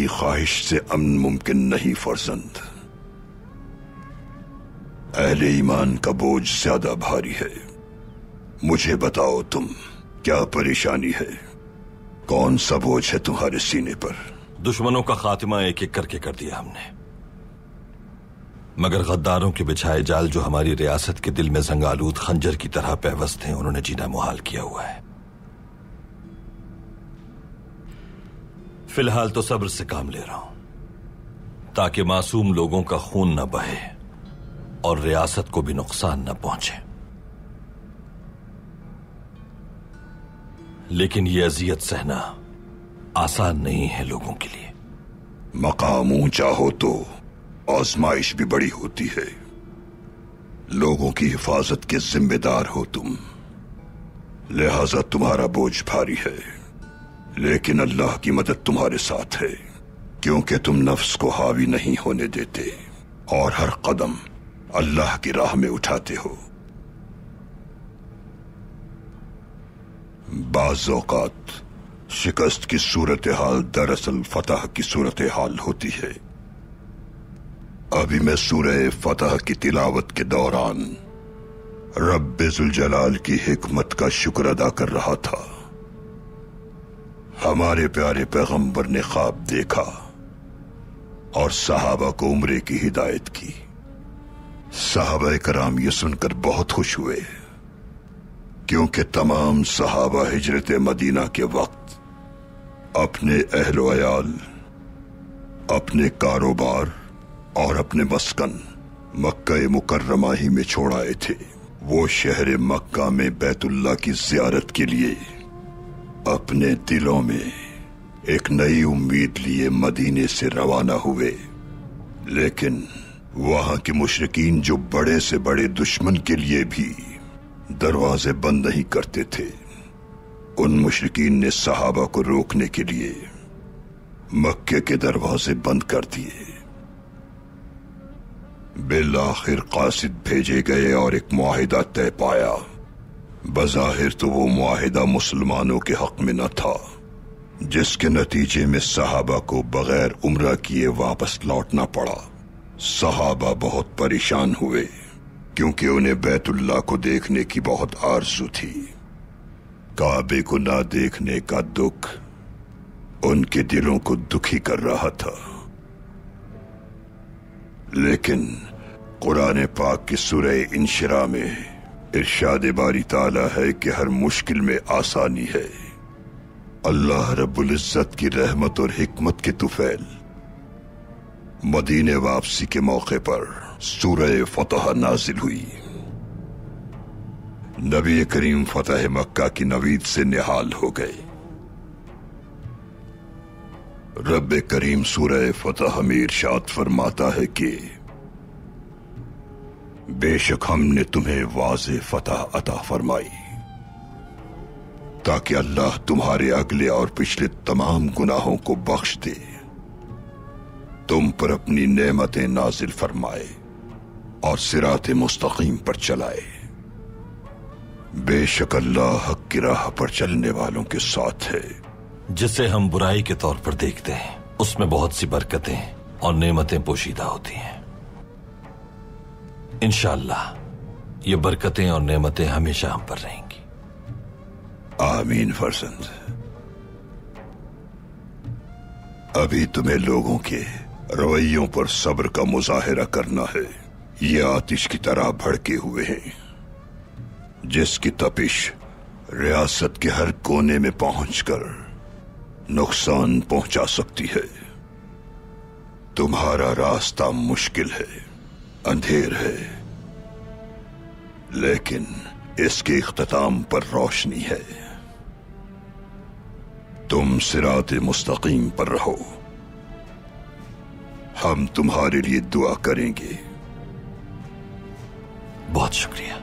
की ख्वाहिश से अमन मुमकिन नहीं फर्जंद। अहले ईमान का बोझ ज्यादा भारी है। मुझे बताओ तुम क्या परेशानी है, कौन सा बोझ है तुम्हारे सीने पर? दुश्मनों का खात्मा एक एक करके कर दिया हमने, मगर गद्दारों के बिछाए जाल जो हमारी रियासत के दिल में जंगालूद खंजर की तरह पैवस्त हैं, उन्होंने जीना मुहाल किया हुआ है। फिलहाल तो सब्र से काम ले रहा हूं ताकि मासूम लोगों का खून न बहे और रियासत को भी नुकसान न पहुंचे। लेकिन यह अजियत सहना आसान नहीं है लोगों के लिए। मकाम ऊंचा हो तो आजमाइश भी बड़ी होती है। लोगों की हिफाजत के जिम्मेदार हो तुम, लिहाजा तुम्हारा बोझ भारी है। लेकिन अल्लाह की मदद तुम्हारे साथ है, क्योंकि तुम नफ्स को हावी नहीं होने देते और हर कदम अल्लाह की राह में उठाते हो। बाज़ औक़ात शिकस्त की सूरत हाल दरअसल फतह की सूरत हाल होती है। अभी मैं सूरह फतह की तिलावत के दौरान रब्बे जुल जलाल की हिकमत का शुक्र अदा कर रहा था। हमारे प्यारे पैगंबर ने ख्वाब देखा और सहाबा को उम्रे की हिदायत की। सहाबा कराम ये सुनकर बहुत खुश हुए, क्योंकि तमाम सहाबा हिजरत मदीना के वक्त अपने अहलो अयाल, अपने कारोबार और अपने मस्कन मक्का मुकर्रमा ही में छोड़ आए थे। वो शहर मक्का में बैतुल्लाह की ज़ियारत के लिए अपने दिलों में एक नई उम्मीद लिए मदीने से रवाना हुए। लेकिन वहां के मुशरिकीन जो बड़े से बड़े दुश्मन के लिए भी दरवाजे बंद नहीं करते थे, उन मुशरिकीन ने सहाबा को रोकने के लिए मक्के के दरवाजे बंद कर दिए। बिलाखिर कासिद भेजे गए और एक मुआहिदा तय पाया। बज़ाहिर तो वो मुआहिदा मुसलमानों के हक में न था, जिसके नतीजे में सहाबा को बगैर उम्रा किए वापस लौटना पड़ा। सहाबा बहुत परेशान हुए, क्योंकि उन्हें बैतुल्लाह को देखने की बहुत आरज़ू थी। काबे को ना देखने का दुख उनके दिलों को दुखी कर रहा था। लेकिन कुरान पाक की सूरह इंशिरा में इरशाद बारी ताला है कि हर मुश्किल में आसानी है। अल्लाह रब्बुल इज्जत की रहमत और हिकमत के तुफैल मदीने वापसी के मौके पर सूरह फतह नाजिल हुई। नबी करीम फतह मक्का की नवीद से निहाल हो गए। रब्बे करीम सूरह फतह में इरशाद फरमाता है कि बेशक हमने तुम्हें वाज़े फतह अता फरमाई, ताकि अल्लाह तुम्हारे अगले और पिछले तमाम गुनाहों को बख्श दे, तुम पर अपनी नेमतें नाजिल फरमाए और सिरात मुस्तकीम पर चलाए। बेशक अल्लाह हक की राह पर चलने वालों के साथ है। जिसे हम बुराई के तौर पर देखते हैं, उसमें बहुत सी बरकतें और नेमतें पोशीदा होती हैं। इंशाअल्लाह ये बरकतें और नेमतें हमेशा हम पर रहेंगी। आमीन फर्जंद। अभी तुम्हें लोगों के रवैयों पर सब्र का मुजाहिरा करना है। ये आतिश की तरह भड़के हुए हैं, जिसकी तपिश रियासत के हर कोने में पहुंचकर नुकसान पहुंचा सकती है। तुम्हारा रास्ता मुश्किल है, अंधेर है, लेकिन इसके इख्तिताम पर रोशनी है। तुम सिरात मुस्तकीम पर रहो, हम तुम्हारे लिए दुआ करेंगे। बहुत शुक्रिया।